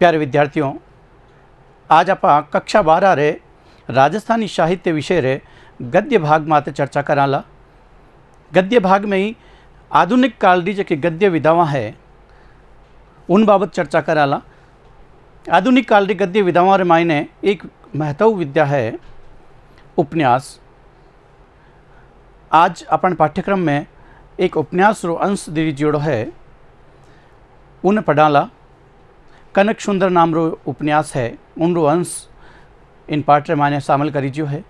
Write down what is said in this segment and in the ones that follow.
प्यारे विद्यार्थियों, आज आप कक्षा 12 रे राजस्थानी साहित्य विषय रे गद्य भाग माते चर्चा कराला। गद्य भाग में ही आधुनिक काल री जो गद्य विधावां है उन बाबत चर्चा कराला। आधुनिक काल री गद्य विधावां रे मायने एक महत्व विद्या है उपन्यास। आज अपन पाठ्यक्रम में एक उपन्यास रो अंश दी जोड़ो है उन पढ़ाला। कनक सुंदर नाम रो उपन्यास है, उन रो अंश इन पाठ रे माने शामिल करीजियो है।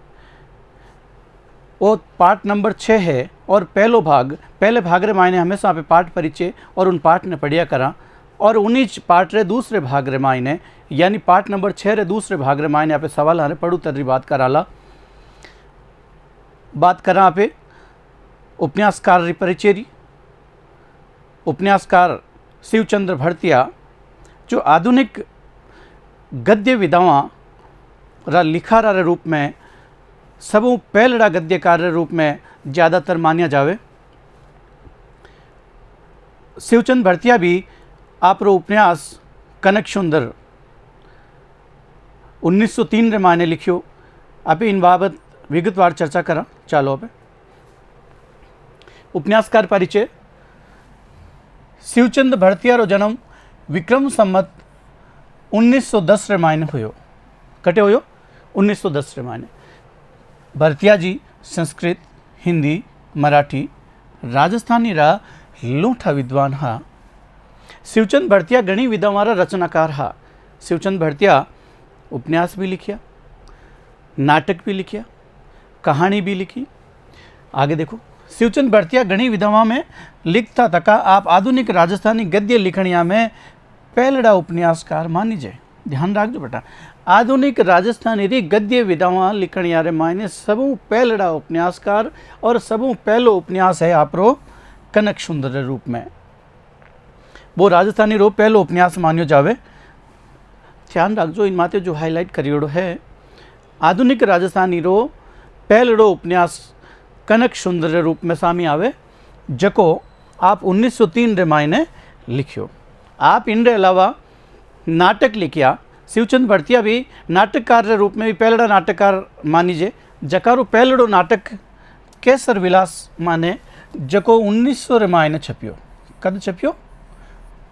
वो पाठ नंबर 6 है और पहले भाग रे मायने हमेशा पे पाठ परिचय और उन पाठ ने पढ़िया करा और उन्हीं पाठ रे दूसरे भाग रे मायने यानी पाठ नंबर 6 रे दूसरे भाग रे मायने आप सवाल हारे पढ़ू तरी बात करा पे उपन्यासकार री परिचय री। उपन्यासकार शिवचंद्र भड़तिया जो आधुनिक गद्य विधावां रा लिखारा रे रूप में सबू पहलड़ा गद्यकार रे रूप में ज़्यादातर मान्या जावे। शिवचंद्र भड़तिया भी आप रो उपन्यास कनक सुंदर 1903 रे माने लिखियो। आप इन बाबत विगतवार चर्चा करा। चालो अब उपन्यासकार परिचय। शिवचंद्र भड़तिया रो जन्म विक्रम संमत 1910 रे मायने हुयो। कटे हुयो 1910 रे मायने। भड़तिया जी संस्कृत, हिंदी, मराठी, राजस्थानी रा लूठा विद्वान हा। शिवचंद्र भड़तिया घणी विधावां रा रचनाकार हा। शिवचंद्र भड़तिया उपन्यास भी लिखिया, नाटक भी लिखिया, कहानी भी लिखी। आगे देखो, शिवचंद्र भड़तिया घणी विधावां में लिखता तका आप आधुनिक राजस्थानी गद्य लिखणिया में पहलड़ा उपन्यासकार मानी जाए। ध्यान रखजो बेटा, आधुनिक राजस्थानी री गद्य विधावां लिखणिया रे मायने सबू पहलड़ा उपन्यासकार और सबू पहलो उपन्यास है आपरो कनक सुंदर रे रूप में। वो राजस्थानी रो पहलो उपन्यास मान्यो जावे। ध्यान रखजो, इन माते जो हाईलाइट करियोड़ो है आधुनिक राजस्थानी रो पहलड़ो उपन्यास कनक सुंदर रे रूप में सामी आवे, जको आप 1903 रे मायने लिखियो। आप इन रे अलावा नाटक लिखिया। शिवचंद्र भड़तिया भी नाटककार रे रूप में भी पहलड़ा नाटककार मानीजे। जकारो पहलड़ो नाटक केसर विलास माने जको 1900 रे मायने छपियो। कद छपियो?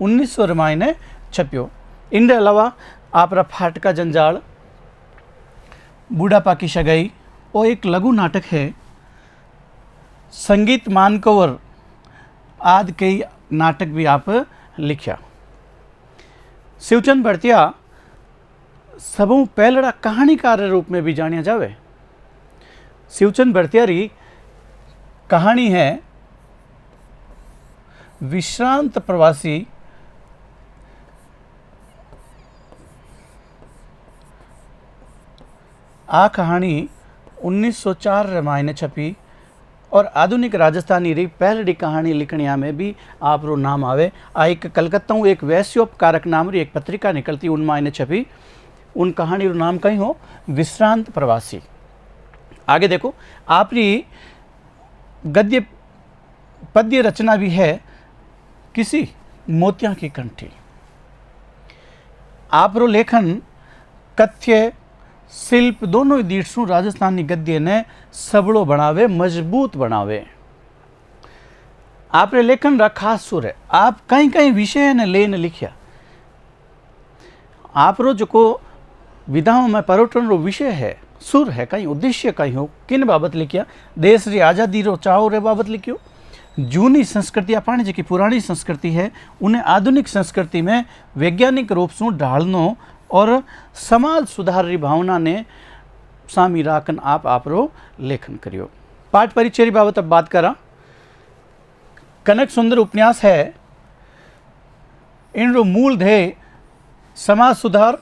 1900 रे मायने छपियो। इन रे अलावा आपरा फाटका जंजाल, बूढ़ापा की सगाई वो एक लघु नाटक है। संगीत मानकवर आदि कई नाटक भी आप लिखिया। शिवचंद्र भड़तिया सबू पहलड़ा कहानीकार रूप में भी जानिया जावे। शिवचंद्र भड़तिया री कहानी है विश्रांत प्रवासी। आ कहानी 1904 रे मायने छपी और आधुनिक राजस्थानी री पहलड़ी कहानी लिखणिया में भी आप रो नाम आवे। आ एक कलकत्ता एक वैश्योपकारक नाम री एक पत्रिका निकलती, उन मायने छपी। उन कहानी रो नाम कहीं हो विश्रांत प्रवासी। आगे देखो, आप री गद्य पद्य रचना भी है किसी मोतिया की कंठी। आप रो लेखन कथ्य शिल्प दोनों ही दीक्षु राजस्थानी गद्य ने सबड़ो बनावे, मजबूत बनावे। आप रे लेखन रा खास सुर है। आप कई कई विषय ने लेन लिखिया। आप रो जो को विधाओं में परोटन रो विषय है, सुर है, कहीं उद्देश्य कहीं हो, किन बाबत लिखिया। देश री आज़ादी रो चाव रे बाबत लिखियो। जूनी संस्कृति अपनी जी पुरानी संस्कृति है उन्हें आधुनिक संस्कृति में वैज्ञानिक रूप से ढालनो और समाज सुधार री भावना ने सामी राखन आप रो लेखन करियो। पाठ परिचय बाबत अब बात करा। कनक सुंदर उपन्यास है। इन रो मूल ध्येय समाज सुधार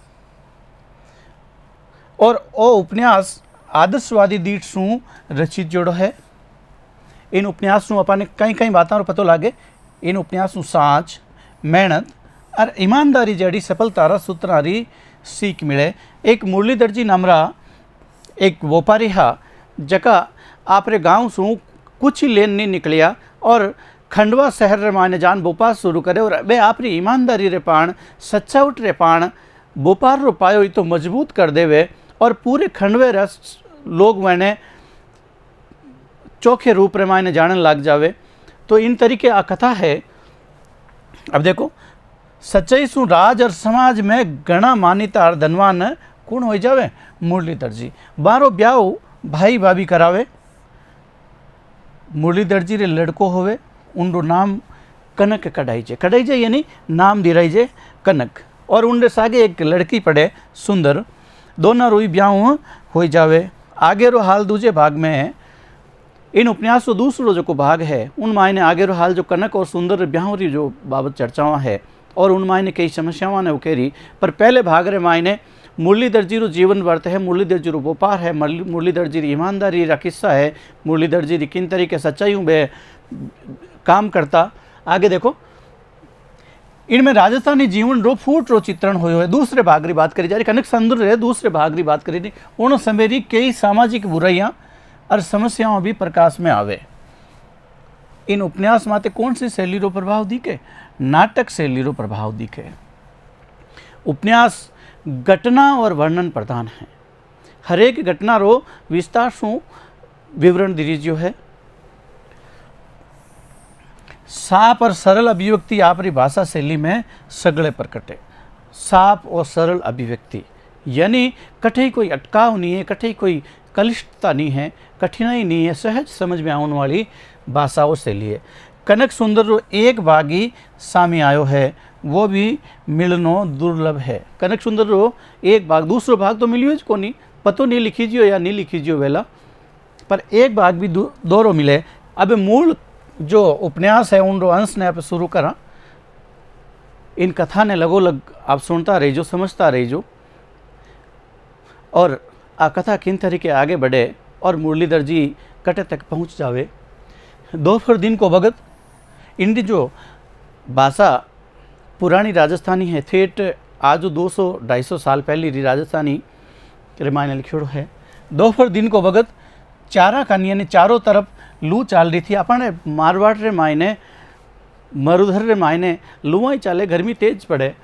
और ओ उपन्यास आदर्शवादी दीठ सु रचित जोड़ो है। इन उपन्यास अपने कई कई बातों पतो लागे। इन उपन्यास साँच, मेहनत और ईमानदारी जड़ी सफलता सूत्रारी सीख मिले। एक मुरलीधर जी नामरा एक व्यापारी हा, जका आपरे गांव सु कुछ ही लेन नहीं निकलिया और खंडवा शहर रे माने जान बोपास शुरू करे और बे आपरी ईमानदारी रे पाण, सच्चावट रे पाण बोपार रो पायो तो मजबूत कर देवे और पूरे खंडवे रस लोग मैंने चोखे रूप रे मायने जानन लग जावे। तो इन तरीके आ कथा है। अब देखो, सच्चाई सु राज और समाज में घना मान्यता और धनवान कौन हो जावे? मुरलीधर जी। बारो ब्याह भाई भाभी करावे। मुरलीधर जी रे लड़को होवे, उनरो नाम कनक कढ़ाई जे यानी नाम दिराई जे कनक। और उनरे सागे एक लड़की पड़े सुंदर। दोनों रोई ब्याह हो जावे। आगे रो हाल दूजे भाग में है। इन उपन्यास को दूसरो जो को भाग है उन मायने आगे रो हाल जो कनक और सुंदर ब्याह री जो बाबत चर्चावां है और उन मायने कई समस्यावां ने उकेरी। पर पहले भाग रे मायने मुरलीधर जी रो जीवन वर्त है, मुरलीधर जी रो व्यापार है, मुरलीधर जी री ईमानदारी रा किस्सा है, मुरलीधर जी री किन तरीके सच्चाइयों में काम करता। आगे देखो, इनमें राजस्थानी जीवन रो फूट रो चित्रण हुए है। दूसरे भाग री बात करी जा रही, कनक सुंदर रे दूसरे भाग री बात करी रही। उन समय री कई सामाजिक बुराइयां और समस्याओं भी प्रकाश में आवे। इन उपन्यास माते कौन सी शैली रो प्रभाव दिखे? नाटक शैली रो प्रभाव दिखे। उपन्यास घटना और वर्णन प्रधान है। हरेक घटना रो विस्तार सु विवरण दीजियो है। साफ और सरल अभिव्यक्ति आपरी भाषा शैली में सगले प्रकटे। साफ और सरल अभिव्यक्ति यानी कठे कोई अटकाव नहीं है, कठे कोई कलिष्टता नहीं है, कठिनाई नहीं है, सहज समझ में आने वाली भाषा और शैली है। कनक सुंदर रो एक भागी सामी आयो है, वो भी मिलनो दुर्लभ है। कनक सुंदर रो एक भाग, दूसरो भाग तो मिलियो को नहीं, पतो नहीं लिखीजियो या नहीं लिखीजियो वेला, पर एक भाग भी दोरो मिले। अब मूल जो उपन्यास है उन रो अंश ने आप शुरू करा। इन कथा ने लगो लग आप सुनता रहिजो, समझता रहिजो और आ कथा किन तरीके आगे बढ़े और मुरलीधर जी कटे तक पहुंच जावे। दोपहर दिन को भगत इनकी जो भाषा पुरानी राजस्थानी है, ठेठ आज 200-250 साल पहले री राजस्थानी रामायण लिखियोड़ो है। दोपहर दिन को भगत चारा कानी ने चारों तरफ लू चाल रही थी। अपने मारवाड़ रे मायने मरुधर रे मायने लुआ ही चाले, गर्मी तेज पड़े,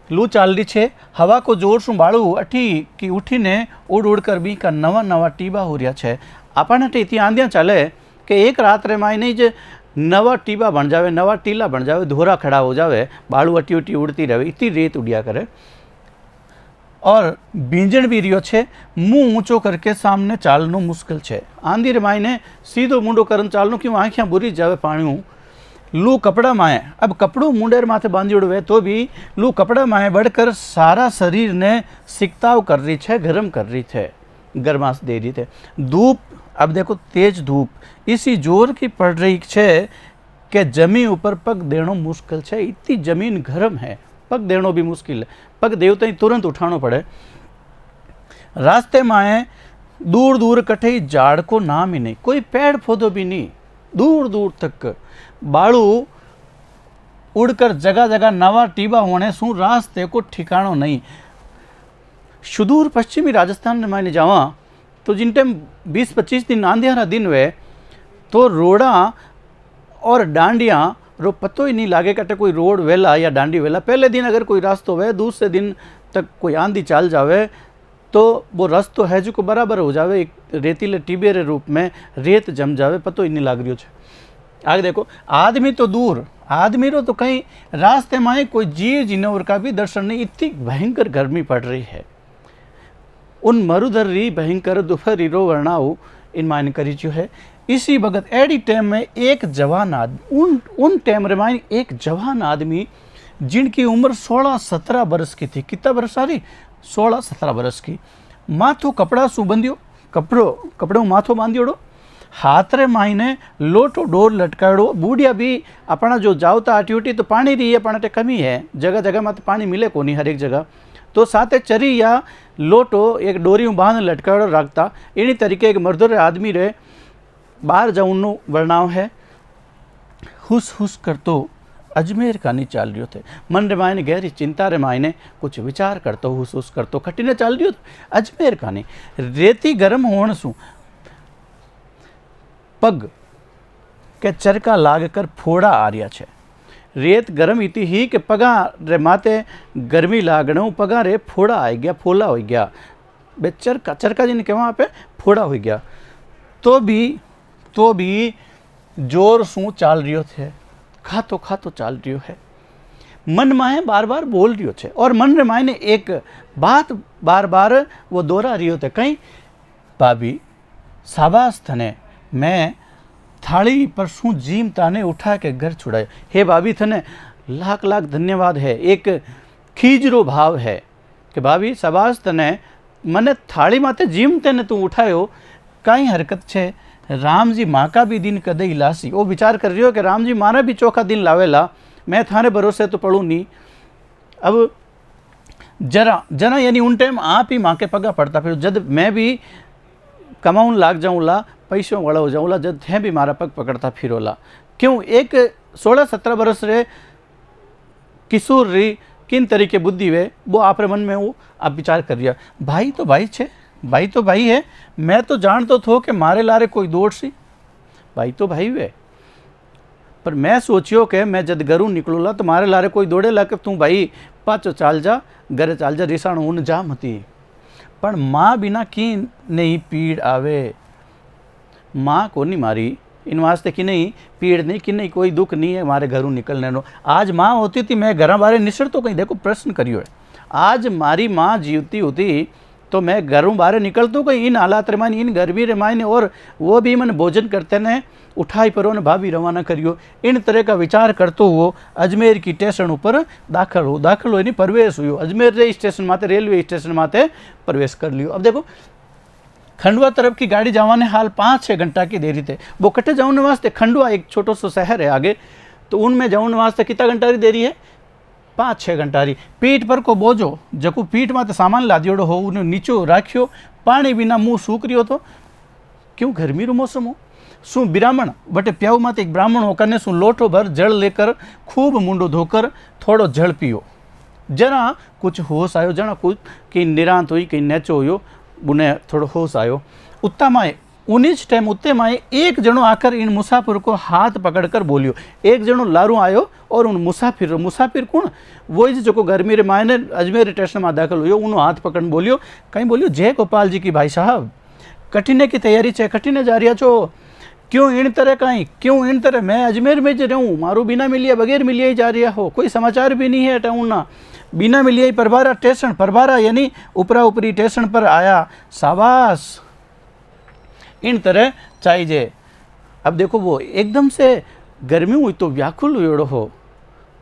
लू चाल रही छे। हवा को जोर सु बाड़ू अठी की उठी ने उड़ उड़ कर भी का नवा नवा टीबा हो रहा है। अपन अटे इतनी आंधियाँ चाले कि एक रात रे मायने ज नवा टीबा बन जावे, नवा टीला बन जावे, धोरा खड़ा हो जावे, बाड़ू अटी उटी उड़ती रहे, इतनी रेत उड़िया करे। और बींजण भी रियो छे, मुंह ऊंचो करके सामने चालनो मुश्किल छे। आंधी रे मायने सीधो मुंडो करन चालनो क्यों आँखियाँ बुरी जावे पाणियों। लू कपड़ा माए, अब कपड़ों मुंडेर माथे बांधी उड़वे तो भी लू कपड़ा माए बढ़कर सारा शरीर ने सिकताव कर रही है, गर्म कर रही थे, गर्मास दे रही थे। धूप, अब देखो तेज धूप इसी जोर की पड़ रही है कि जमीन ऊपर पग देनो मुश्किल है। इतनी जमीन गर्म है, पग देनो भी मुश्किल है, पग देवता ही तुरंत उठानो पड़े। रास्ते माए दूर दूर कटे झाड़ को नाम ही नहीं, कोई पेड़ पौधो भी नहीं, दूर दूर तक बाड़ू उड़कर जगह जगह नवा टीबा होने सु रास्ते को ठिकानो नहीं। सुदूर पश्चिमी राजस्थान में मायने जावा तो जिन टाइम 20-25 दिन आंधियारा दिन वे तो रोड़ा और डांडियाँ रो पतो ही नहीं लागे कटे कोई रोड वेला या डांडी वेला। पहले दिन अगर कोई रास्तो वे, दूसरे दिन तक कोई आंधी चाल जावे तो वो रास्तो है जो को बराबर हो जावे, एक रेतीले टीबे रे रूप में रेत जम जावे, पतो ही नहीं लाग रही है। आगे देखो, आदमी तो दूर, आदमी रो तो कहीं रास्ते में कोई जीव जिनवर का भी दर्शन नहीं, इतनी भयंकर गर्मी पड़ रही है। उन मरुधर री भयंकर दोपहरी रो वर्णाऊ इन मान करी जो है। इसी वक्त एडी टाइम में एक जवान आदमी, उन टाइम रे मायने एक जवान आदमी जिनकी उम्र 16-17 बरस की थी, कितना बरस सारी 16-17 बरस की, माथो कपड़ा सु बंधियो, कपड़ों माथो बांधियोड़ो, हाथ रे मायने लोटो डोर लटकाड़ो। बूढ़िया भी अपना जो जावता आटी उटी तो पानी री अपना कमी है, जगह जगह मत पानी मिले को नहीं हर एक जगह, तो साथे चरी या लोटो एक डोरी बांध लटकाड़ो रखता। इन्हीं तरीके एक मर्दर आदमी रे बाहर जाऊनो वर्णाव है। हुस हुस कर तो अजमेर का नहीं चाल रही थे, मन रे मायने गहरी चिंता रे मायने कुछ विचार करतो, हुस हुस कर तो खटीने चाल रही अजमेर का नहीं। रेती गर्म होने सु पग के चरका लाग कर फोड़ा आ रहा है। रेत गरम इति ही कि पगा रे माते गर्मी लागणु पगा रे फोड़ा आई गया, फोला हो गया, बे चरका जी ने कहा पे फोड़ा हो गया। तो भी जोर सू चाल रियो थे, खातो चाल रियो है। मन माए बार बार बोल रियो छे और मन रे मायने एक बात बार बार वो दोहरा रियो थे, कहीं भाभी शाबाश थने, मैं थाली पर शू जीम ताने उठा के घर छुड़ायो। हे भाभी थने लाख लाख धन्यवाद है। एक खीजरो भाव है कि भाभी शाबाश तने, मने थाली माते जीम तेने तू उठायो, कई हरकत छे। राम जी माँ का भी दिन कदे इलासी, वो विचार कर रही हो कि राम जी मारा भी चोखा दिन लावेला, मैं थारे भरोसे तो पड़ू नहीं। अब जरा यानी उन टाइम आप ही माँ के पगा पड़ता, फिर जब मैं भी कमाऊन लाग जाऊँला, पैसों वाला हो जाऊँला, जब थे भी मारा पग पकड़ता फिरोला। क्यों एक 16-17 बरस रे किशोर री किन तरीके बुद्धि वे वो आप मन में वो आप विचार कर रिया। भाई तो भाई छे, भाई तो भाई है। मैं तो जान तो थो कि मारे लारे कोई दौड़ सी, भाई तो भाई वे, पर मैं सोचियो कि मैं जब घरू निकलूला तो मारे लारे कोई दौड़े ला कि तू भाई पाचो चाल जा, घरे चाल जा, रिसाण ऊन जा मती। पण माँ बिना की नहीं पीड़ आवे, माँ को नहीं मारी इन वास्ते कि नहीं पीड़ नहीं, कि नहीं कोई दुख नहीं है हमारे घरों निकलने नो। आज माँ होती थी मैं घर बारे निसर तो कहीं देखो प्रश्न करियो है, आज मारी माँ जीवती होती तो मैं घरों बाहर निकलता कहीं इन हालात रमायन, इन गर्मी रमायन, और वो भी मन भोजन करते ने उठाई परो ने भाभी रवाना करियो। इन तरह का विचार करते हुए अजमेर की स्टेशन ऊपर दाखिल हो नहीं प्रवेश हुई। अजमेर रे स्टेशन माते रेलवे स्टेशन माते प्रवेश कर लियो। अब देखो खंडवा तरफ की गाड़ी जावाने हाल 5-6 घंटा की देरी थे। वो कटे जाने वास्ते खंडवा एक छोटो सो शहर है आगे, तो उनमें जाने वास्ते कितना घंटा की देरी है, 5-6 घंटा री। पीठ पर को बोझो जको पीठ माते सामान लादियोड़ो हो उन्हें नीचो राख्यो, पानी बिना मुँह सूक रियो तो क्यों गर्मी रो मौसम हो। शू ब्राह्मण बटे प्याऊ माते एक ब्राह्मण होकर ने शू लोटो भर जल लेकर खूब मुंडो धोकर थोड़ो जल पियो। जरा कुछ होश आयो, जना कुछ कहीं निरांत हुई कहीं नेचो हो, उन्हें थोड़ा होश आयो। उत्ता माए उन्नीस टाइम उत्ते माए एक जनो आकर इन मुसाफिर को हाथ पकड़कर बोलियो। एक जनो लारू आयो और उन मुसाफिर कौन, वो जो गर्मी रे माए ने अजमेर स्टेशन में दाखिल हुई, उन्होंने हाथ पकड़ बोलियो, कहीं बोलियो जय गोपाल जी की भाई साहब कठिने की तैयारी छे, कठिने जा रिया छो, क्यों इन तरह कहीं, क्यों इन तरह, मैं अजमेर में ज रहूँ, मारू बिना मिलिया बगैर मिलिया ही जा रिया हो, कोई समाचार भी नहीं है टाउन ना, बिना मिलिया ही परबारा स्टेशन, परबारा यानी ऊपरा ऊपरी स्टेशन पर आया, शाबाश इन तरह चाहिए। अब देखो वो एकदम से गर्मी हुई तो व्याकुल हुए हो,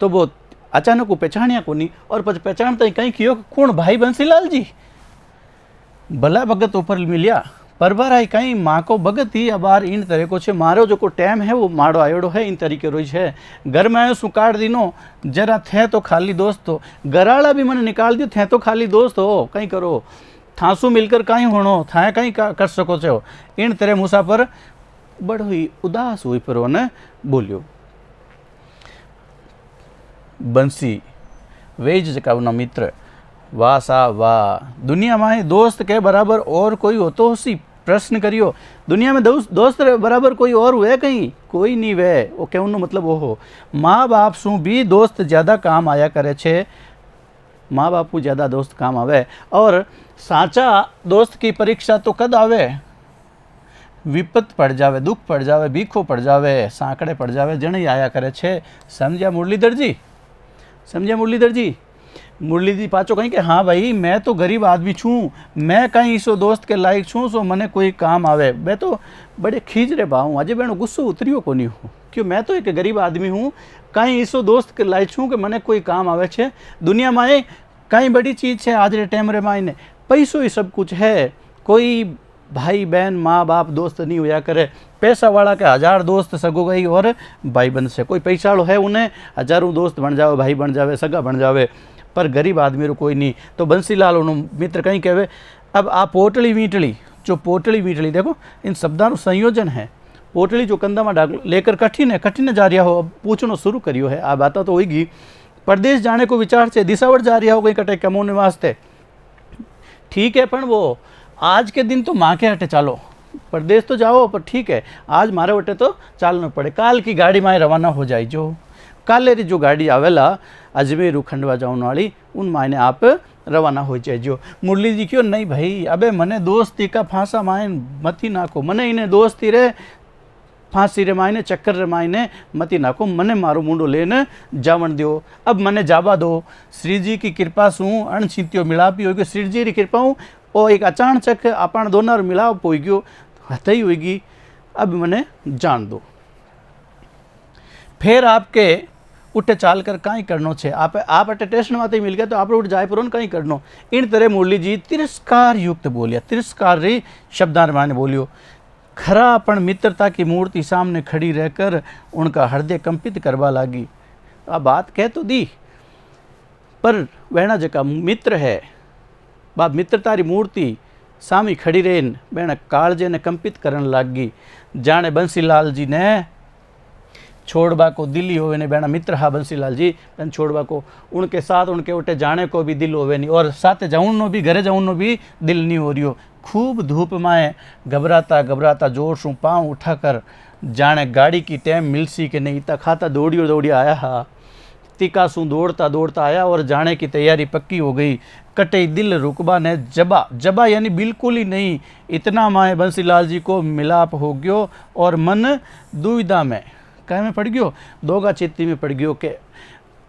तो वो अचानक को पहचानिया को नहीं, और पहचानता ही कहीं कियो कौन, भाई बंसीलाल जी भला भगत ऊपर मिलिया परबार आई कहीं माँ को भगत ही। अब आर इन तरह को छे मारो जो को टाइम है वो माड़ो आयोड़ो है, इन तरीके रोज है। घर में आयो सुकाड़ दिनो, जरा थे तो खाली दोस्त हो, घराला भी मैंने निकाल दियो, थे तो खाली दोस्त हो, कहीं करो थांसू मिलकर कहीं होनो था कहीं कर सको छो। इन तरह मुसाफर बड़ हुई उदास हुई पर ने बोलियो, बंसी वेज जकावना मित्र, वाह सा वाह, दुनिया में दोस्त के बराबर और कोई हो तो सी, प्रश्न करियो दुनिया में दोस्त बराबर कोई और हुए कहीं, कोई नहीं वे। वो कहने मतलब वो हो, माँ बाप सु भी दोस्त ज़्यादा काम आया करे छे, माँ बाप को ज़्यादा दोस्त काम आवे, और साचा दोस्त की परीक्षा तो कद आवे, विपत पड़ जावे, दुख पड़ जावे, भीखो पड़ जावे, सांकड़े पड़ जावे, जने आया करे छे। समझा मुरलीधर जी, समझा मुरलीधर जी। मुरली जी पाचो कहीं कि हाँ भाई मैं तो गरीब आदमी छूँ, मैं कहीं सो दोस्त के लायक छूँ सो मने कोई काम आवे, मैं तो बड़े खींच रे भाऊ अजय बेनो गुस्सो उतरियो को नहीं हूँ, क्यों मैं तो एक गरीब आदमी हूँ, कहीं इसो दोस्त के लायक छूँ कि मने कोई काम आवे छे। दुनिया में कहीं बड़ी चीज़ है आज रे टाइम रे मायने, पैसो ही सब कुछ है, कोई भाई बहन माँ बाप दोस्त नहीं होया करे। पैसा वाला के 1000 दोस्त सगो गई और भाई बन से, कोई पैसा वालो है उन्हें हजारों दोस्त बन जावे, भाई बन जावे, सगा बन जावे, पर गरीब आदमी रो कोई नहीं। तो बंसीलाल मित्र कहीं कहवे। अब आ पोटली मीटली, जो पोटली मीटली देखो इन शब्दों संयोजन है, पोटली जो कंधा में डाल लेकर कठिन जा रहा हो, अब पूछना शुरू करियो है, आ बात तो होगी। प्रदेश जाने को विचार से दिशावर जा रहा हो कहीं कटे कमोने वास्ते, ठीक है, पर वो आज के दिन तो माँ के हटे चालो, प्रदेश तो जाओ पर ठीक है आज मारे वटे तो चालना पड़े, काल की गाड़ी में रवाना हो जाए। जो काले री जो गाड़ी आवेला अजमेर खंडवा जाने वाली उन मायने आप रवाना हो जाइयो। मुरली जी क्यों नहीं भाई, अबे मने दोस्ती का फांसा मायन मती नाको, मने इन्हें दोस्ती रे फांसी रे मायने चक्कर रे मायने मती नाको, मने मारो मुंडो लेने जावन दो, अब मने जावा दो। श्री जी की कृपा सु अणछीत्यो मिलापी होगी, श्री जी की कृपा हूँ और एक अचानक अपन दोनों मिलाप हो गयो, हथई होगी, अब मने जान दो। फिर आपके उठे चाल कर कहीं करनो छे, आप अटे स्टेशन माते मिल गया तो आप उठ जाए पर कहीं करनो। इन तरह मुरली जी तिरस्कार युक्त बोलिया, तिरस्कार री शब्दान माने बोलियो। खरा अपन मित्रता की मूर्ति सामने खड़ी रहकर उनका हृदय कंपित करवा लागी। अब बात कह तो दी, पर वहना जका मित्र है बा मित्रता री मूर्ति सामी खड़ी रहे बेना कालजे ने कंपित करन लागी। जाने बंसीलाल जी ने छोड़बा को दिल होवे ने, बेना मित्र हा बंसीलाल जी बेन छोड़बा को, उनके साथ उनके उठे जाने को भी दिल होवे नहीं, और साथ जाऊन भी घरे जाऊन भी दिल नहीं हो रियो। खूब धूप में घबराता घबराता जोर से पाँव उठाकर जाने गाड़ी की टाइम मिलसी कि नहीं, इतना खाता दौड़ियो आया हा। तिका सू दौड़ता दौड़ता आया और जाने की तैयारी पक्की हो गई। कटे दिल रुकबा ने जबा जबा यानी बिल्कुल ही नहीं, इतना माए बंसीलाल जी को मिलाप हो गयो और मन दुविधा में कह में पड़ गयो, दोगा चित्ती में पड़ गयो कि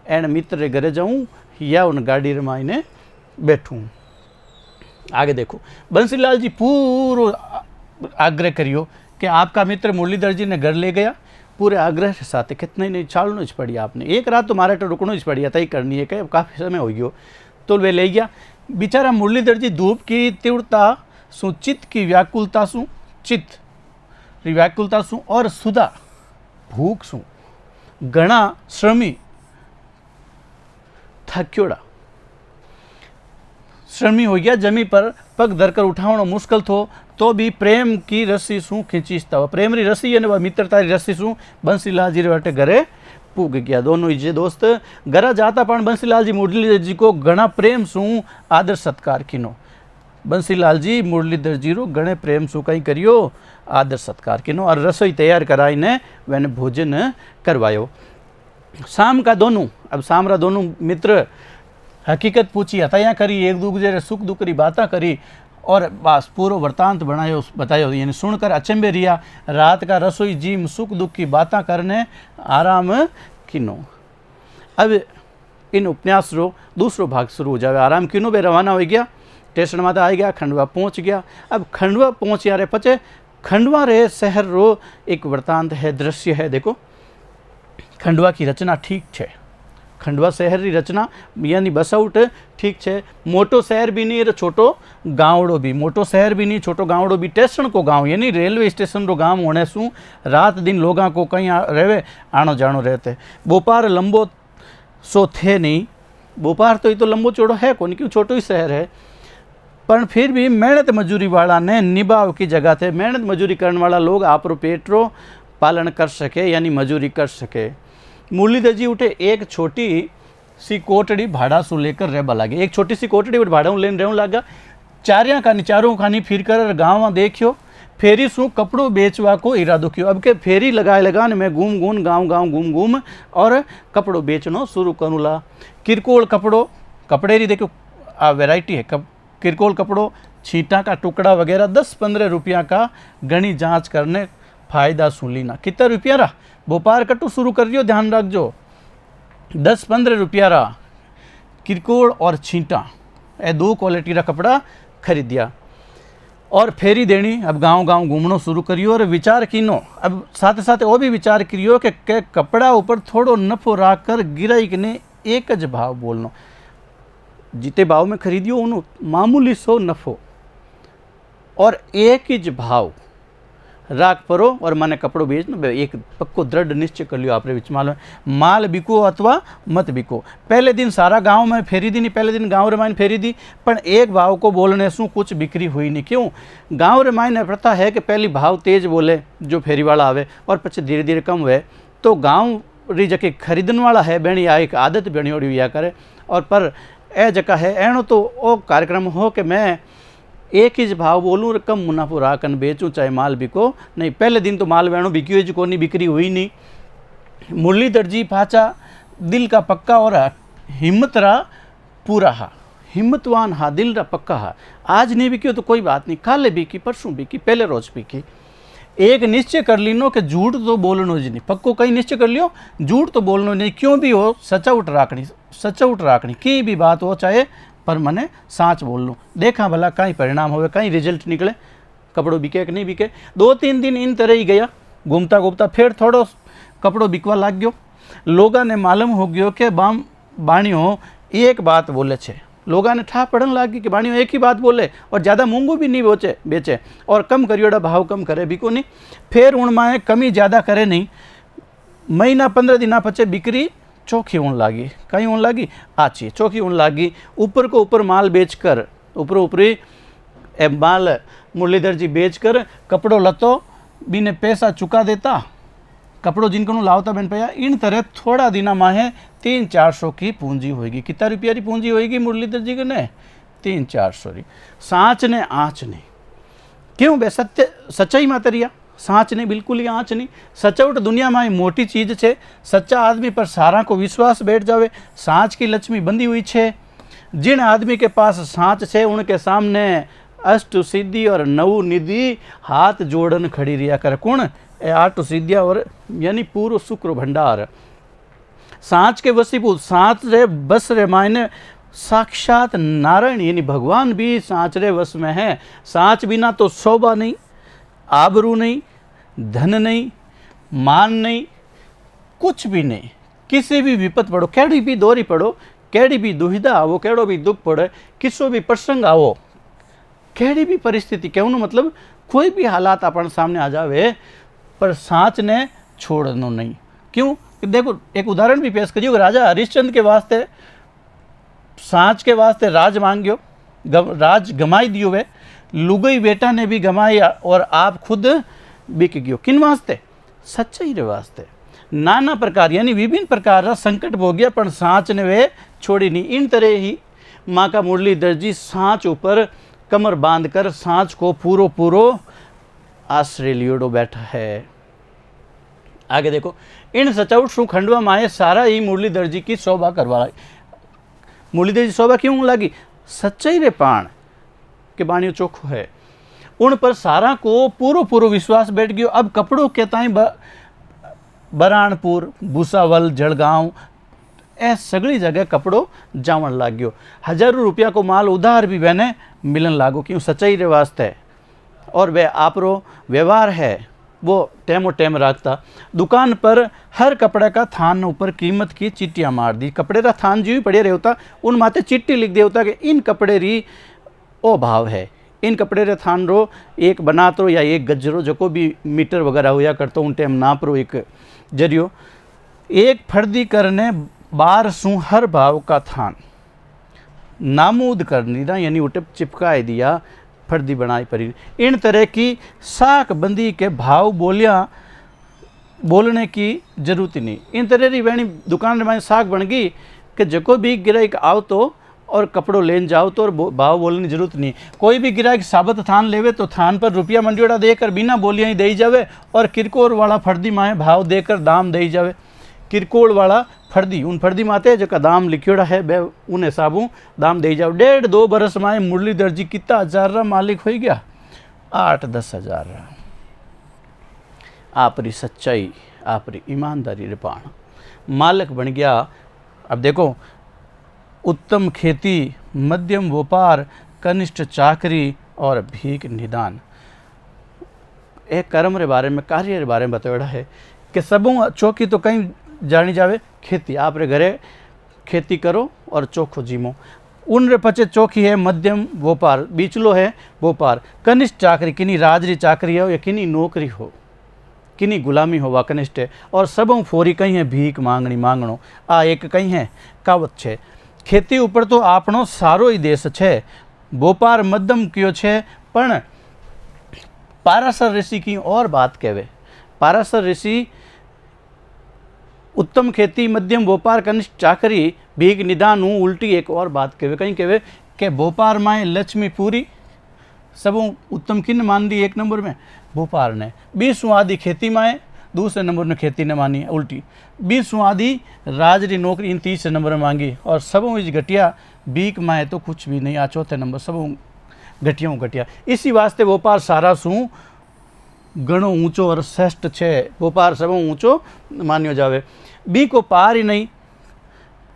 एन मित्र रे घरे जाऊँ या उन गाड़ी रे मायने बैठूँ। आगे देखो, बंसीलाल जी पूरो आग्रह करियो कि आपका मित्र मुरलीधर जी ने घर ले गया, पूरे आग्रह के साथ कितने नहीं छाड़ना पड़ी आपने, एक रात तुम्हारे तो रुकना पड़ी तय करनी है कि काफ़ी समय हो गयो, तो वे ले गया। बेचारा मुरलीधर जी धूप की तीव्रता सु चित्त की व्याकुलता सु चित्त व्याकुलता सु और सुधा भूख सु घना श्रमी थक्योड़ा श्रमी हो गया, जमी पर पग धरकर उठावनो मुश्किल थो, तो भी प्रेम की रस्सी सु खींचीता हुआ, प्रेम री रस्सी ने मित्रता री रस्सी सु बंसीलाल जी रे घरे पूग गया। दोनों ही जे दोस्त घरा जाता पण बंसीलाल जी मुरलीधर जी को घना प्रेम सु आदर सत्कार कीनो। बंसीलाल जी मुरलीधर जी रो घणे प्रेम सु कई करियो आदर सत्कार कीनो और रसोई तैयार कराई ने वेने भोजन करवायो। शाम का दोनों, अब शाम रा दोनों मित्र हकीकत पूछी, हताया करी, एक दूसरे सुख दुख की बातें करी और बस पूरा वृतांत बनायो बतायो, यानी सुनकर अचंबे रिया। रात का रसोई जीम सुख दुख की बातें करने आराम किनो। अब इन उपन्यास रो दूसरो भाग शुरू हो जाए। आराम किनो बे रवाना हो गया, स्टेशन माता आ गया, खंडवा पहुंच गया। अब खंडवा पहुंच यारे पचे खंडवा रे शहर रो एक वृतांत है, दृश्य है। देखो खंडवा की रचना ठीक है, खंडवा शहर की रचना यानी बसआउट ठीक है। मोटो शहर भी नहीं और छोटो गाँवड़ो भी, मोटो शहर भी नहीं छोटो गाँवड़ो भी, स्टेशन को गाँव यानी रेलवे स्टेशन रो गाँव होने सु रात दिन लोगों को कहीं रहे आनो जानो रहते। बोपार लंबो सो थे नहीं, बोपार तो ये तो लंबो चौड़ो है कौन, क्यों छोटो ही शहर है, पर फिर भी मेहनत मजूरी वाला ने निभाव की जगह थे। मेहनत मजूरी करने वाला लोग आप रो पेट रो पालन कर सके यानी मजूरी कर सके। मुरलीधर जी उठे एक छोटी सी कोटड़ी भाड़ा सु लेकर रहबा लागे, एक छोटी सी कोटड़ी भाड़ा लेन रहूँ लगा। चारों खानी फिर कर गाँव देखियो, फेरी सु कपड़ो बेचवा को इरादो कियो। अब के फेरी लगान में घूम घूम गाँव घूम घूम और कपड़ो बेचनो शुरू करूँला। किरकोल कपड़े री देखो आ वेराइटी है, किरकोल कपड़ो, छीटा का टुकड़ा वगैरह 10-15 रुपया का घनी जांच करने फायदा सुन लीना। कितना रुपया रहा व्यापार कटू शुरू कर दियो, ध्यान रखजो 10-15 रुपया रहा किरकोल और छीटा, ए 2 क्वालिटी रा कपड़ा खरीद दिया और फेरी देनी। अब गाँव घूमनो शुरू करियो और विचार कीनो। अब साथ साथ वो भी विचार करियो कि कपड़ा ऊपर थोड़ो नफो रख कर गिराई ने एक ज भाव बोलनो, जिते भाव में खरीदियो उन्हों मामूली सो नफो और एक ही भाव राख परो और मैंने कपड़ो बेचना। एक पक्को दृढ़ निश्चय कर लियो आपरे विच माल बिको अथवा मत बिको। पहले दिन सारा गांव में फेरी दी नहीं, पहले दिन गांव रे मायने फेरी दी, पर एक भाव को बोलने से कुछ बिक्री हुई नहीं। क्यों? गांव रे मायने प्रथा है कि पहली भाव तेज बोले जो फेरी वाला आवे और पछे धीरे धीरे कम हुए, तो गाँव री जके खरीदने वाला है बेणी आ एक आदत बनी ओड़ी हुआ करे। और पर ए जका है एनो तो वो कार्यक्रम हो कि मैं एक ही भाव बोलूँ और कम मुनाफो राकन बेचूँ चाहे माल बिको नहीं। पहले दिन तो माल वेणो बिक्यो जी कोनी, बिक्री हुई नहीं। मुरलीधर जी पाचा दिल का पक्का और हिम्मत रा पूरा हा, हिम्मतवान हा, दिल रा पक्का हा। आज नहीं बिकी तो कोई बात नहीं, काले बिकी, परसों बिकी, पहले रोज बिकी। एक निश्चय कर लीनो कि झूठ तो बोलनो जी नहीं, पक्को कहीं निश्चय कर लियो झूठ तो बोलनो नहीं, क्यों भी हो सचाउट राखनी, सचाउट राखनी, की भी बात हो चाहे, पर मने साँच बोल लो। देखा भला कहीं परिणाम होवे, कहीं रिजल्ट निकले, कपड़ो बिके कि नहीं बिके। 2-3 दिन इन तरह ही गया, घूमता घूमता फिर थोड़ो कपड़ो बिकवा लाग गयो। लोगा ने मालूम हो गयो कि बाणियों एक बात बोले छे। लोगा ने ठा पड़न लागी कि बाणियों एक ही बात बोले और ज़्यादा मूंगू भी नहीं बेचे और कम करियोड़ा भाव कम करे बिको नहीं। फिर उन माए कमी ज़्यादा करे नहीं। महीना 15 दिन पचे बिक्री चौखी होने लगी। कहीं होने लगी आची चौखी होने लगी। ऊपर को ऊपर माल बेचकर, ऊपरी माल मुरलीधर जी बेचकर कपड़ो लतो बीने पैसा चुका देता। कपड़ो जिनको लावता बन पाया। इन तरह थोड़ा दिना माहे 300-400 की पूंजी होगी। कितना रुपया की पूंजी होगी मुरलीधर जी के ने? 300-400 री। साँच ने आँच नहीं। क्यों बे? सच्चाई मातरिया, साँच नहीं, बिल्कुल ही आँच नहीं। सचौट दुनिया में मोटी चीज है। सच्चा आदमी पर सारा को विश्वास बैठ जावे। साँच की लक्ष्मी बंधी हुई है। जिन आदमी के पास साँच है उनके सामने अष्ट सिद्धि और नव निधि हाथ जोड़न खड़ी रिया कर। कौन? 8 सिद्धियाँ और यानी पूर्व शुक्र भंडार। साँच के वसीभूत, साँच रे बस रे मायने साक्षात नारायण यानी भगवान भी साँच रे वश में है। साँच बिना तो शोभा नहीं, आबरू नहीं, धन नहीं, मान नहीं, कुछ भी नहीं। किसी भी विपत पड़ो, केड़ी भी दौरी पड़ो, केड़ी भी दुविधा आवो, केड़ो भी दुख पड़े, किसो भी प्रसंग आवो, केड़ी भी परिस्थिति, कहूँ मतलब कोई भी हालात अपन सामने आ जावे पर साँच ने छोड़नो नहीं। क्यों? देखो एक उदाहरण भी पेश करियो। राजा हरिश्चंद्र के वास्ते साँच के वास्ते राज मांगियो, राज गमाई दियो वे। लुगई बेटा ने भी गमाई और आप खुद बिक गयो। किन वास्ते? सच्चाई रे वास्ते। नाना प्रकार यानी विभिन्न प्रकार का संकट भोगिया पर साँच ने वे छोड़ी नहीं। इन तरह ही माँ का मुरलीधर जी साँच ऊपर कमर बांधकर साँच को पूरो आश्रय लियोड़ो बैठा है। आगे देखो, इन सचौट सु खंडवा माए सारा ही मुरलीधर जी की शोभा करवा। मुरलीधर जी शोभा क्यों लगी? सच्चाई रे पाण के बाणियों चोखो है। उन पर सारा को पूरो विश्वास बैठ गयो। अब कपड़ों के ताई बरानपुर, भूसावल, जलगांव ए सगली जगह कपड़ो जावन लाग गयो। हजारों रुपया को माल उधार भी बहने मिलन लागो। क्यों? सच्चाई रे वास्ते। और वे आपरो व्यवहार है वो टेमो टेम रखता। दुकान पर हर कपड़े का थान ऊपर कीमत की चिट्टियाँ मार दी। कपड़े का थान जो भी पड़े रहे होता उन माते चिट्ठी लिख दे होता कि इन कपड़े री ओ भाव है, इन कपड़े रे थान रो एक बनात रो या एक गजरो जो को भी मीटर वगैरह होया करतो उन टेम नाप रो एक जरियो। एक फर्दी करने 1200 हर भाव का थान नामूद कर दी यानी उटे चिपकाए दिया, फर्दी बनाई परी। इन तरह की साख बंदी के भाव बोलने की जरूरत नहीं। इन तरह की वैनी दुकान में साख बन गई कि जको भी गिराहक आओ तो और कपड़ो लेन जाओ तो और भाव बोलने की जरूरत नहीं। कोई भी गिराहक साबत थान लेवे तो थान पर रुपया मंडियोड़ा देकर बिना बोलियाँ ही दे जावे और किरकोर वाला फर्दी माए भाव देकर दाम दे जावे। किरकोड़ वाला फर्दी उन फर्दी माते जो का दाम लिखियोड़ा है बे उन हिसाबों दाम दे जाओ। 1.5-2 बरस में मुरलीधर जी कितना हजार रा मालिक हो गया? 8-10 हजार रा। आपरी सच्चाई, आपरी ईमानदारी रे पाण मालिक बन गया। अब देखो, उत्तम खेती, मध्यम व्यापार, कनिष्ठ चाकरी और भीख निदान। एक कर्म रे बारे में, कार्य रे बारे में बताया है कि सबों चौकी तो कहीं जानी जावे खेती। आप रे घरे खेती करो और चोखो जीमो। उन रे पचे चौकी है मध्यम व्यापार, बीचलो है व्यापार। कनिष्ठ चाकरी किनी राजरी चाकरी हो या किनी नौकरी हो, किनी गुलामी हो वा कनिष्ठ है। और सबों फोरी कहीं है भीख मांगनी मांगणो। आ एक कहीं है कावत छे। खेती ऊपर तो आपनो सारो ही देश छे। व्यापार मध्यम कियो छे पण पाराशर ऋषि की और बात कहवे। पाराशर ऋषि उत्तम खेती, मध्यम व्यापार, कनिष्ठ चाकरी, भीख निदान उल्टी एक और बात कहवे। कहीं कहवे कि व्यापार में लक्ष्मी पूरी सबों उत्तम किन मान दी 1 नंबर में व्यापार ने। 20 आदि खेती में दूसरे नंबर ने खेती ने मानी उल्टी। 20वां आदि राज री नौकरी इन तीसरे नंबर में मांगी और सबों इज घटिया बीक माए तो कुछ भी नहीं आ चौथे नंबर सबों घटिया घटिया। इसी वास्ते व्यापार सारा शू घणो ऊंचो और श्रेष्ठ है। व्यापार सबों ऊंचो मान्यो जावे, बी को पार ही नहीं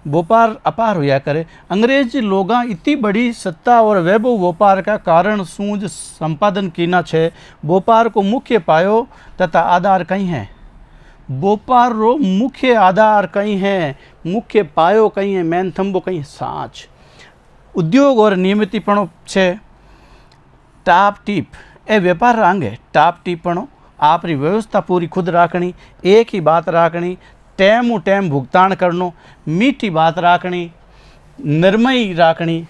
व्यापार अपार होया करे। अंग्रेज लोग इतनी बड़ी सत्ता और वैभव व्यापार का कारण सूझ संपादन कीना छे। व्यापार को मुख्य पायो तथा आधार कहीं है। व्यापार रो मुख्य आधार कहीं है, मुख्य पायो कहीं है, मेन थंबो कहीं साँच। उद्योग और नियमितीपणो छे। टाप टीप ए व्यापार अंग है। टाप टीपणो आपरी व्यवस्था पूरी खुद राखनी, एक ही बात राखनी, टाइम टाइम भुगतान करनो, मीठी बात राखनी, नरमई राखनी।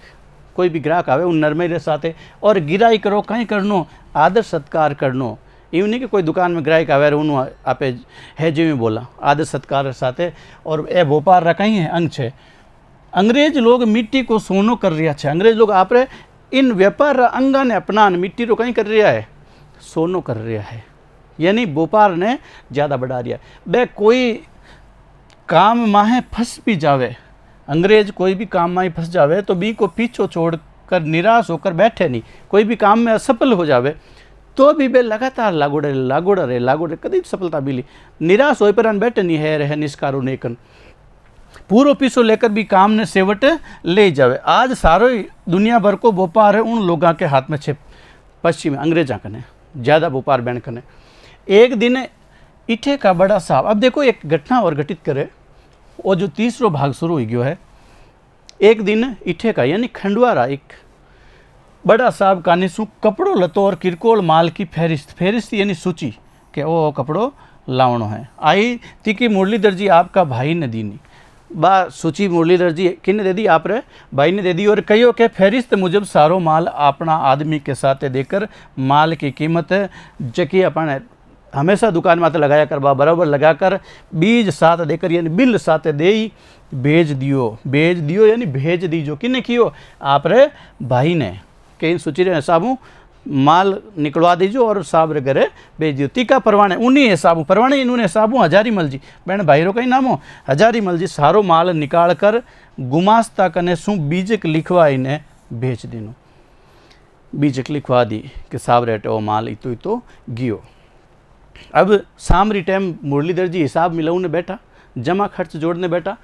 कोई भी ग्राहक आवे उन नरमई रे साथे और गिराई करो कहीं करनो, आदर सत्कार करनो। એવું नहीं कि कोई दुकान में ग्राहक आवे उन्हों आपे है जी में बोला आदर सत्कार साथे और ए व्यापार रा कहीं है अंग छे। अंग्रेज लोग मिट्टी को सोनो कर रहा है। अंग्रेज लोग आप इन व्यापार अंगा ने अपना मिट्टी रो कहीं कर रहा है, सोनो कर रहा है, यानी व्यापार ने ज़्यादा बढ़ा रहा है। बे कोई काम माहे फंस भी जावे, अंग्रेज कोई भी काम में फंस जावे तो बी को पीछो छोड़कर निराश होकर बैठे नहीं। कोई भी काम में असफल हो जावे तो भी बे लगातार लागोड़े कभी सफलता मिली। निराश हो पर बैठे नहीं है रहे निष्कारो नेकन पूरो पीछो लेकर भी काम ने सेवट ले जावे। आज सारो दुनिया भर को व्यापार है उन लोगों के हाथ में छे, पश्चिम अंग्रेजा कने ज़्यादा व्यापार बैन कने। एक दिन इठे का बड़ा साहब, अब देखो एक घटना और घटित करे और जो तीसरो भाग शुरू हो गयो है। एक दिन इठे का यानी खंडवारा एक बड़ा साहब कानी सु कपड़ो लतो और किरकोल माल की फेरिस्त यानी सूची के ओ कपड़ो लावणो है। आई तीकी मुरलीधर जी आपका भाई ने दीनी बा सूची मुरलीधर जी किने दे दी, आप रे भाई ने दे दी और कहियो के फेरिस्त मुजब सारो माल अपना आदमी के साथ देकर माल की कीमत जकी अपन हमेशा दुकान में लगाया कर बराबर लगाकर बीज साथ देकर यानी बिल साथ दे भेज दियो यानी भेज दीजो। किने कियो आप रे भाई ने के इन सूची रे हिसाबू माल निकलवा दीजो और साहब रे घरे भेज दियो। तीका परवाने उन्हीं हिसाबू परवाने इन्होंने हिसाबू हजारी मल जी बेन भाई रो कहीं नामो हजारी मल जी सारो माल निकाल कर गुमास्ता कने सु बीजक लिखवा इन्हें भेज दीनो। बीजक लिखवा दी कि साहब रेटे ओ माल इतो इतो गियो। अब सामरी टाइम मुरलीधर जी हिसाब मिलाऊने बैठा, जमा खर्च जोड़ने बैठा,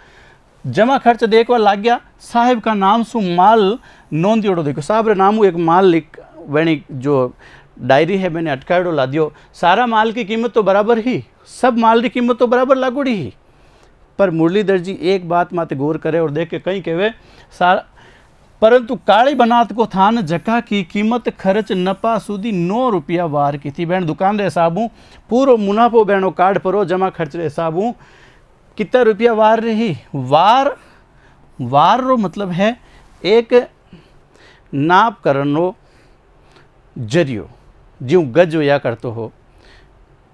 जमा खर्च देखवा लाग गया। साहिब का नाम सु माल नोंदियोड़ो देखो, साहब रे नाम एक माल लिख वेणी जो डायरी है मैंने अटकाड़ो ला दियो। सारा माल की कीमत तो बराबर ही, सब माल की कीमत तो बराबर लागोड़ी ही, पर मुरलीधर जी एक बात माते गौर करे और देख के कहीं कहवे सारा परंतु काली बनात को थान जका की कीमत खर्च नपा सुधी 9 रुपया वार की थी। बहन दुकान रे हिसाबू पूरो मुनाफो बहनों कार्ड परो जमा खर्च रे हिसाबू कितना रुपया वार रही। वार रो मतलब है एक नाप करनो जरियो, जो गज या करतो हो।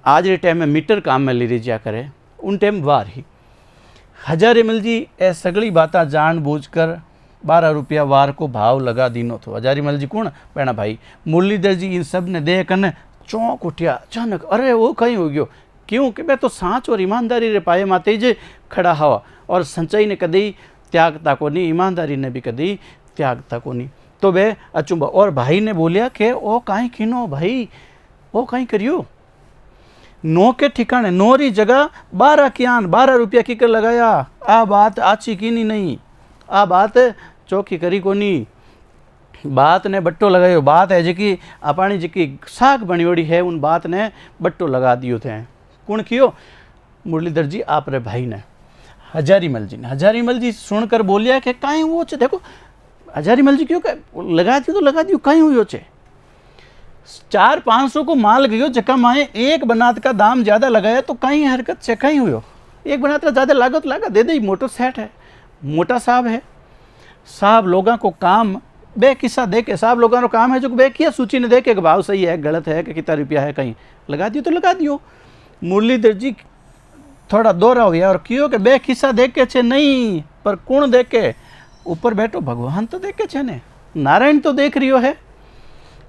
आज के टाइम में मीटर काम में ले रिजा करे उन टाइम वार ही। हजारे मिल जी ए सगली बातें जान बूझ कर 12 रुपया वार को भाव लगा दीनो थो। हजारी मल जी कौन पैणा भाई मुरलीधर जी इन सब ने देख कने चौंक उठिया अचानक, अरे वो कहीं हो गयो क्यों कि मैं तो सांच और ईमानदारी रे पाए माते जे खड़ा हवा और संचय ने कदी त्यागता को नहीं, ईमानदारी ने भी कदी त्यागता को नहीं। तो वे अचुंबा और भाई ने बोलिया कि ओ कहीं किनो भाई ओ कहीं करियो, 9 के ठिकाने 9 री जगह 12 कियान 12 रुपया की कर लगाया। आ बात आची की नहीं, आ बात चौकी करी को नहीं, बात ने बट्टो लगायो। बात है जी अपानी जी साग बनियोड़ी है उन बात ने बट्टो लगा दियो थे। कौन कियो? मुरलीधर जी आप रे भाई ने। हजारी मल जी ने, हजारी मल जी सुनकर बोलिया कि कहीं वो चे देखो हजारी मल जी क्यों लगा दियो तो लगा दियो कहीं हुई चे 400-500 को माल गयो जका माए एक बनात का दाम ज़्यादा लगाया तो कहीं हरकत से कहीं हुई। एक बनात का ज़्यादा लागत लगा दे दे, मोटो सेट है, मोटा साहब है। साहब लोगों को काम बे किस्सा दे के साहब लोगों को काम है जो बे किया सूची ने दे के भाव सही है गलत है कि कितना रुपया है कहीं लगा दियो तो लगा दियो। मुरलीधर जी थोड़ा दोहरा हो गया और क्यों कि बे किस्सा देख के छे नहीं, पर कौन देख के ऊपर बैठो भगवान तो देख के छे ने, नारायण तो देख रही है।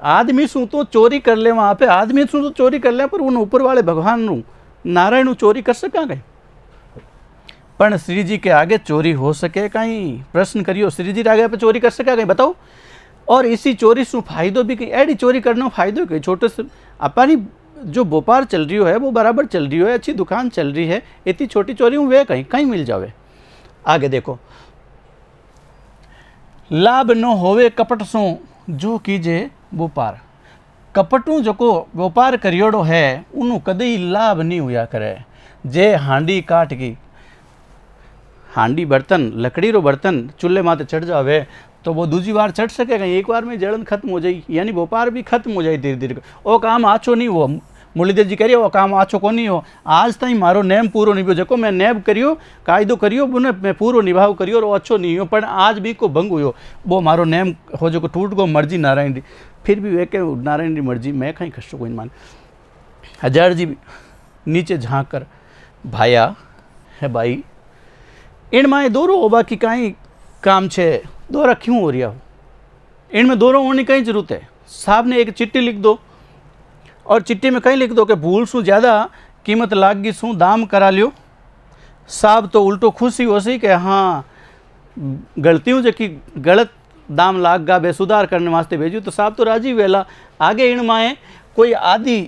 आदमी शू तो चोरी कर ले वहाँ पे, आदमी शू तो चोरी कर ले पर उन ऊपर वाले भगवान नू नारायण चोरी कर सका गई, पण श्री जी के आगे चोरी हो सके कहीं? प्रश्न करियो, श्री जी आगे पे चोरी कर सका गई बताओ? और इसी चोरी शू फायदो भी कहीं? एडी चोरी करने फायदो कहीं? छोटे से अपनी जो व्यापार चल रही है वो बराबर चल रही है, अच्छी दुकान चल रही है, इतनी छोटी चोरी हूँ वे कहीं कहीं मिल जावे। आगे देखो, लाभ न होवे कपट सो जो कीजे व्यापार। कपटू जो को व्यापार करियोड़ो है उन्हों कदे लाभ नहीं हुआ करे। जे हांडी काट की हांडी बर्तन लकड़ी रो बर्तन चूल्हे माथे चढ़ जावे तो वो दूसरी बार चढ़ सकेगा? एक बार में जलन खत्म हो जाए, यानी व्यापार भी खत्म हो जाए धीरे धीरे। वो काम आछो नहीं हो, मुरलीधर जी करिए वो काम आछो को नहीं हो। आज ताई मारो नेम पूरो निभ्यो, जो मैं नेम करियो कायदो करियो मैं पूरो निभाव करियो और अच्छो नहीं हो, पर आज भी को भंग हुयो वो मारो नेम हो जो टूट गो मर्जी नारायण जी। फिर भी वे के नारायण जी मर्जी मैं कहीं कशो कोई मान। हजार जी नीचे झाँक कर भाया है भाई इन माए दोरो हो बाकी कहीं काम छे, दोरा क्यों हो रहा हो? इनमें दोरो होने की जरूरत है। साहब ने एक चिट्ठी लिख दो और चिट्ठी में कहीं लिख दो कि भूल शू ज़्यादा कीमत लाग गई शू दाम करा लियो। साहब तो उल्टो खुशी हो सी कि हाँ गलती हूँ जो कि गलत दाम लाग गा बे सुधार करने वास्ते भेजू, तो साहब तो राजी वेला। आगे इन माए कोई आदि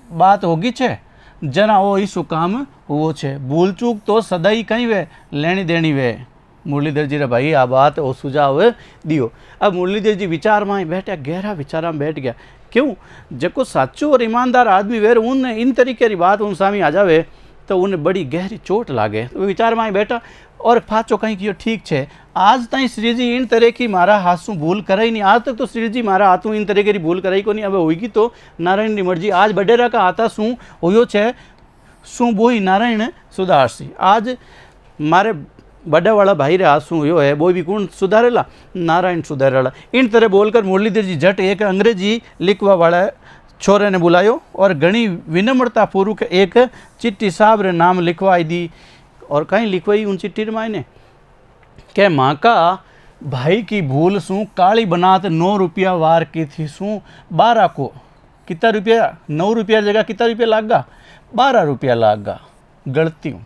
बात होगी छे जना वो ईसु काम हुओ छे। भूल चूक तो सदाई कहीं वे लेनी देनी वे। मुरलीधर जी रे भाई आ बात वो सुझाव दियो। अब मुरलीधर जी विचार में बैठा, गहरा विचार में बैठ गया। क्यों? जको साचो और ईमानदार आदमी वे उन इन तरीके की बात उन सामी आ जावे तो उन्हें बड़ी गहरी चोट लागे। तो विचार में बैठा और फाचो कहीं कियो ठीक छे। आज तक श्री जी इन तरह की मारा हाथों भूल कराई नहीं। आज तक तो श्री जी मारा हाथों इन तरह की भूल कराई को नहीं। अब होगी तो नारायण की मर्जी। आज बडेरा का आता शू हो छे शू बोई नारायण सुधारसी। आज मारे बड़ा वाला भाई रे आंसू यो है वो भी कौन सुधारेला? नारायण सुधारेला। इन तरह बोलकर मुरलीधर जी झट एक अंग्रेजी लिखवा वाला छोरे ने बुलायो और घनी विनम्रता पूर्वक एक चिट्ठी साहब रे नाम लिखवाई दी। और कहीं लिखवाई उन चिट्ठी रे मायने के माँ का भाई की भूल शू काली बनात 9 रुपया वार की थी शू 12 को कितना रुपया 9 रुपया जगह कितना रुपया लागा 12 रुपया लागा। गलती हूँ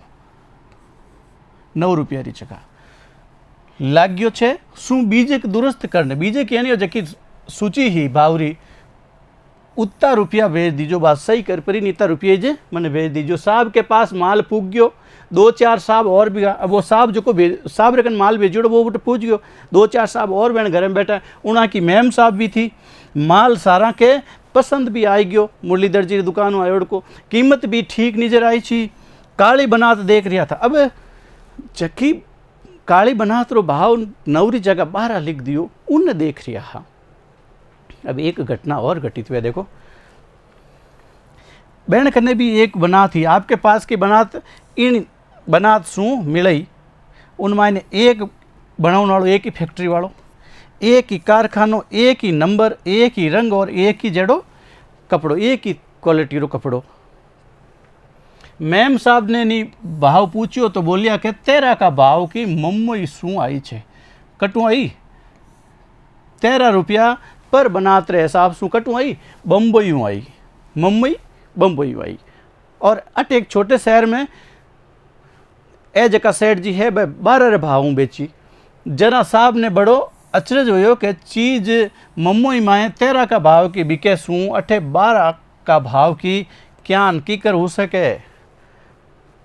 9 रुपया री जगह लाग्यो छे शू बीजे के दुरुस्त करने। बीजे की यानी जकी सूची ही भावरी उतना रुपया भेज दीजो। बात सही कर परी नहीं इतना रुपये जे मैंने भेज दीजो। साहब के पास माल पूग गयो 2-4 साहब और भी। अब वो साहब जो को साहब रकन माल भेजो वो पूछ गयो 2-4 साहब और बहन घर में बैठा। उना की मैम साहब भी थी। माल सारा के पसंद भी आई गयो। मुरलीधर जी दुकान आयोड़ को कीमत भी ठीक नजर आई छी। काली बनात देख रहा था। अब चक्की काली बनात रो भाव 9 री जगह 12 लिख दियो उन देख रहा हा। अब एक घटना और घटित हुआ देखो। बहन कने भी एक बनात थी। आपके पास की बनात इन बनात शू मिलई उन मायने एक बनाने वालों एक ही फैक्ट्री वालों एक ही कारखानो एक ही नंबर एक ही रंग और एक ही जड़ो कपड़ो एक ही क्वालिटी रो कपड़ो। मैम साहब ने नी भाव पूछियो तो बोलिया कि तेरा का भाव की मम्मई शू आई छे कटू आई 13 रुपया पर बनात रे हिसाब शू कटू आई बम्बई आई मम्मई बम्बई आई। और अट एक छोटे शहर में ए जका सेठ जी है 12 रे भाव बेची। जना साहब ने बड़ो अचरज हो कि चीज मम्मई माए 13 का भाव की बिके शू अठे 12 का भाव की क्यान की कर हो सके।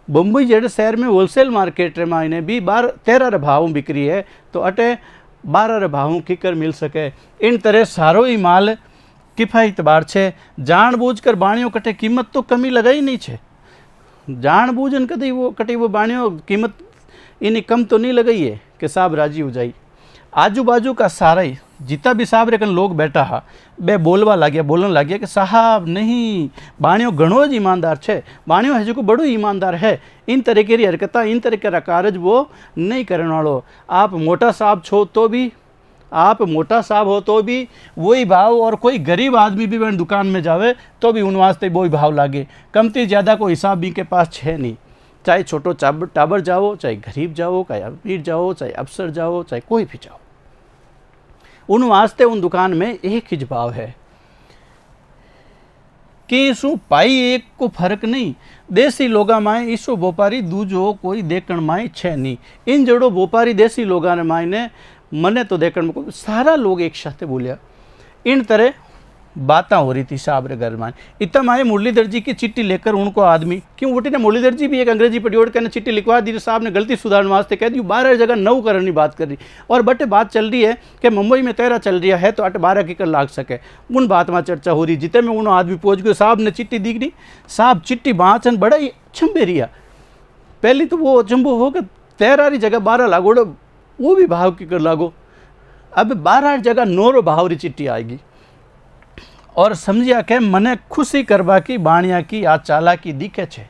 बम्बई जेड़े शहर में होलसेल मार्केट रे मायने भी 13 रे भाव बिक्री है तो अटे 12 रे भाव की कर मिल सके। इन तरह सारो ही माल किफ़ायत बार छे। जानबूझकर बाणियों कटे कीमत तो कमी लगाई नहीं छे। जानबूझन कदी वो कटी वो बाणियों कीमत इन्हीं कम तो नहीं लगाई है कि साहब राजी हो जाई। आजू बाजू का सारा ही जितना भी साहब रेकन लोग बैठा हा बे बोलवा लाग्या बोलन लाग्या कि साहब नहीं बाणियों घणो ज ईमानदार छे। बाणियों है जो बड़ो ईमानदार है। इन तरीके की हरकता इन तरीके का कारज वो नहीं करने वालो। आप मोटा साहब छो तो भी आप मोटा साहब हो तो भी वही भाव और कोई गरीब आदमी भी वह दुकान में जावे तो भी उन वास्ते वही भाव लागे। कमती ज़्यादा कोई हिसाब भी के पास है नहीं। चाहे छोटो टाबर जाओ चाहे गरीब जाओ चाहे अमीर जाओ चाहे अफसर जाओ चाहे कोई भी जाओ उन वास्ते उन दुकान में एक ही भाव है। कि शू पाई एक को फर्क नहीं, देसी लोगा माए ईसो बोपारी दूजो कोई देखण माए छे नहीं। इन जड़ो बोपारी देसी लोगा ने माए ने मने तो देखण में को सारा लोग एक साथ बोलिया। इन तरह बातें हो रही थी साहब रे घर में। इतना माए मुरलीधर जी की चिट्ठी लेकर उनको आदमी क्यों उठी ने, मुरलीधर जी भी एक अंग्रेजी पढ़ी के चिट्ठी लिखवा दी। साहब ने गलती सुधारने वास्ते कह दी 12 जगह 9 करने की बात कर रही, और बटे बात चल रही है कि मुंबई में 13 चल रही है तो 8-12 की कर लाग सके। उन बात में चर्चा हो रही, जिते में उन्होंने आदमी पहुंच गए। साहब ने चिट्ठी दी नहीं, साहब चिट्ठी बाँचन बड़ा ही अचंबे रिया। पहली तो वो अचंबो हो कि 13 की जगह 12 लागोड़ो, वो भी भाव की कर लागो। अब 12 जगह 9 भाव री चिट्ठी आएगी, और समझिया के मने खुशी करवा की बाणिया की आ चालाकी दिखे छे।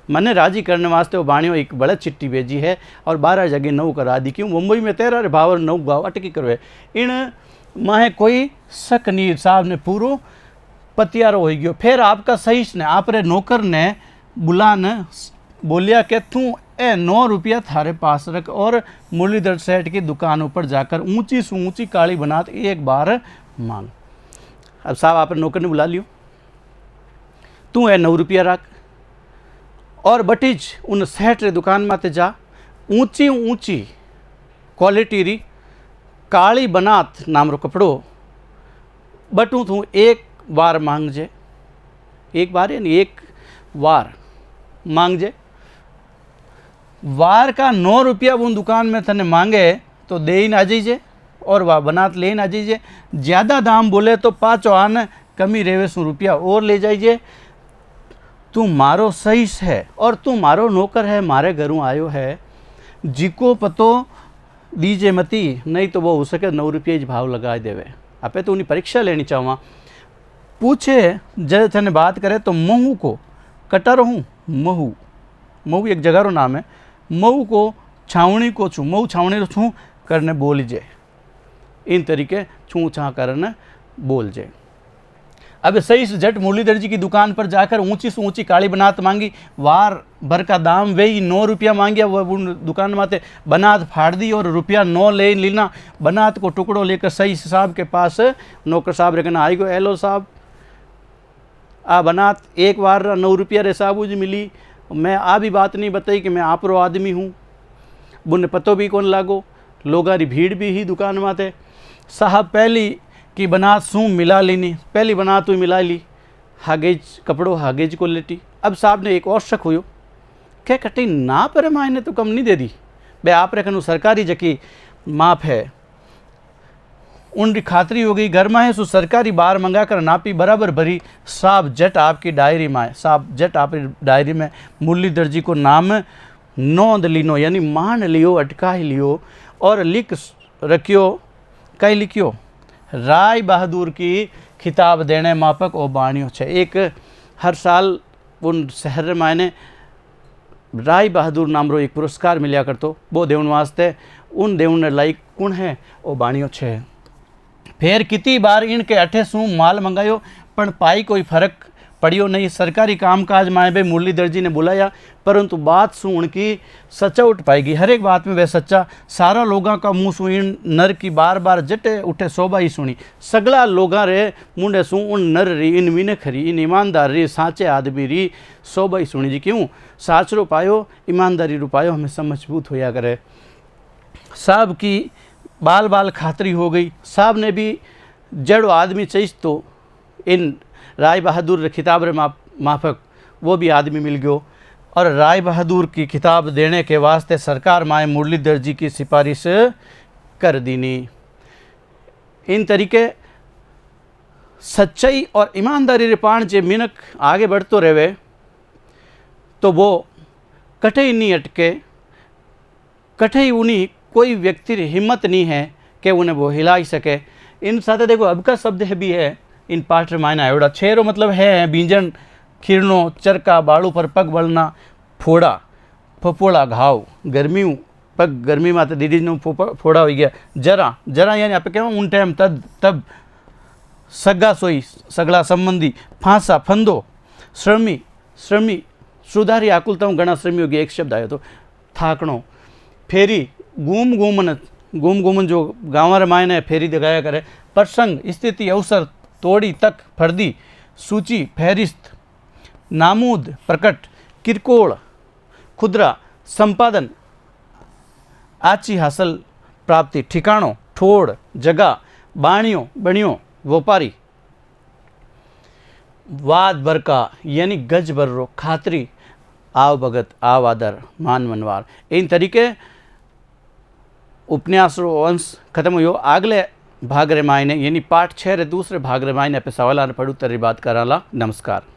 मने राजी करने वास्ते वो बाणियों एक बड़ा चिट्ठी भेजी है और 12 जगह 9 करा दी। क्यों मुंबई में 13 भाव 9 भाव अटकी करवे। इन माहे कोई शक नहीं, साहब ने पूरो पतियारो हो गयो। फिर आपका सहीश ने आप रे नौकर ने बुलान बोलिया कि तू ए 9 रुपया थारे पास रख और मुरलीधर सेठ की दुकान ऊपर जाकर ऊंची से ऊंची काली बनात एक बार मांग। अब साहब आपने नौकर ने बुला लियो, तू ए 9 रुपया रख और बटीज उन सेठ रे दुकान माते जा, ऊंची ऊंची क्वालिटी री काली बनात नाम रो कपड़ो बटू तू एक बार मांगजे। एक बार यानी एक वार मांगजे। वार का 9 रुपया उन दुकान में तने मांगे तो दे ही ना जाइए और वह बनात ले ना जाइए। ज़्यादा दाम बोले तो 5 आन कमी रेवे 100 रुपया और ले जाइए। तू मारो सहीस है और तू मारो नौकर है, मारे घरों आयो है, जिको पतो दीजे मती, नहीं तो वो हो सके 9 रुपये भाव लगा देवे। आपे तो उन्हें परीक्षा लेनी चाहवा। पूछे जब थने बात करे तो महू को कटर हूँ, महू महू एक जगह रो नाम है, महू को छावनी को छू, महू छावनी रो छू करने बोल जे। इन तरीके छू छा करने बोल जे। अब सही से झट मुरलीधर जी की दुकान पर जाकर ऊंची से ऊंची काली बनात मांगी। वार भर का दाम वे ही 9 रुपया मांगिया। वह उन दुकान माते बनात फाड़ दी और रुपया 9 ले लेना। बनात को टुकड़ो लेकर सही साहब के पास नौकर साहब रे कहना आई गो, एलो साहब आ बनात एक बार 9 रुपया रे साहब जी मिली। मैं आ भी बात नहीं बताई कि मैं आप रो आदमी हूँ। बुने पतो भी कौन लागो, लोगारी भीड़ भी ही दुकान माते। साहब पहली की बनात सू मिला लेनी, पहली बनात हुई मिला ली, हागेज कपड़ों हागेज को लेटी। अब साहब ने एक और शक हुयो क्या कटी ना पर मायने तो कम नहीं दे दी बे, आप रखनु सरकारी जकी माप है। उनकी खातरी हो गई घर में है सो सरकारी बार मंगा कर नापी बराबर भरी। साहब जट आपकी डायरी में, साहब जट आपकी डायरी में मुरलीधर जी को नाम नोंद लीनो, यानी मान लियो, अटका ही लियो और लिख रखियो। कई लिखियो राय बहादुर की खिताब देने मापक ओ बाणियों छे। एक हर साल उन शहर मायने राय बहादुर नाम रो एक पुरस्कार मिलिया करतो, वो देवन वास्ते उन देवन लायक कौन है ओ बाणियों छे। फिर कितनी बार इनके अठे सू माल मंगायो पण पाई कोई फर्क पड़ियो नहीं। सरकारी कामकाज माए बे मुरलीधर जी ने बुलाया, परंतु बात सुन की सच्चा उठ पाएगी। हर एक बात में वह सच्चा। सारा लोगों का मुँह सु इन नर की बार बार जटे उठे शोभा ही सुनी। सगला लोगा रे मुंडे सु उन नर री, इन मिनख री, इन ईमानदार री, साँचे आदमी री शोभा ही सुनी जी। क्यों साचरो पायो, ईमानदारी रो पायो, हमें मजबूत होया करे। साहब की बाल बाल खातरी हो गई। साहब ने भी जड़ो आदमी चाहिए तो इन राय बहादुर खिताब रे माफक वो भी आदमी मिल गयो और राय बहादुर की खिताब देने के वास्ते सरकार माए मुरलीधर जी की सिफारिश कर दीनी। इन तरीके सच्चाई और ईमानदारी रे पाण जे मिनक आगे बढ़तो रहे तो वो कठे ही नहीं अटके, कठे ही उन्हीं कोई व्यक्ति री हिम्मत नहीं है कि उन्हें वो हिला ही सके। इन साथ देखो अब का शब्द है भी है इन पाठ मायना एवड़ा छेरो मतलब है बींजन, खीरनो, चरका, बाड़ू पर पग बलना, फोड़ा, फपोड़ा, घाव, गर्मी पग गर्मी में दीदी ने फोड़ा हो गया। जरा जरा यानी आप कह उन टाइम तब सगा सोई सगला संबंधी, फांसा, फंदो, श्रमी श्रमी सुधारी आकुलता घना श्रमी हो गया। एक शब्द आयो तो थाकणो, फेरी, गुम गुमन जो गाँव मायने फेरी दिखाया करे। प्रसंग, स्थिति, अवसर, तोड़ी, तक, फर्दी, सूची फहरिस्त, नामूद प्रकट, किरकोळ, खुदरा, संपादन, आची हासिल प्राप्ति, ठिकाणों, ठोड़, जगह, बाणियों, बणियों, व्यापारी, वाद बरका यानी गज बर्रो, खातरी, आव भगत, आव आदर, मान मनवार। इन तरीके उपन्यास रो अंश खत्म हुयो। आगले भाग रे मायने यानी पार्ट 6 रे दूसरे भाग रे मायने पे सवाल पढ़ू तरी बात कराला। नमस्कार।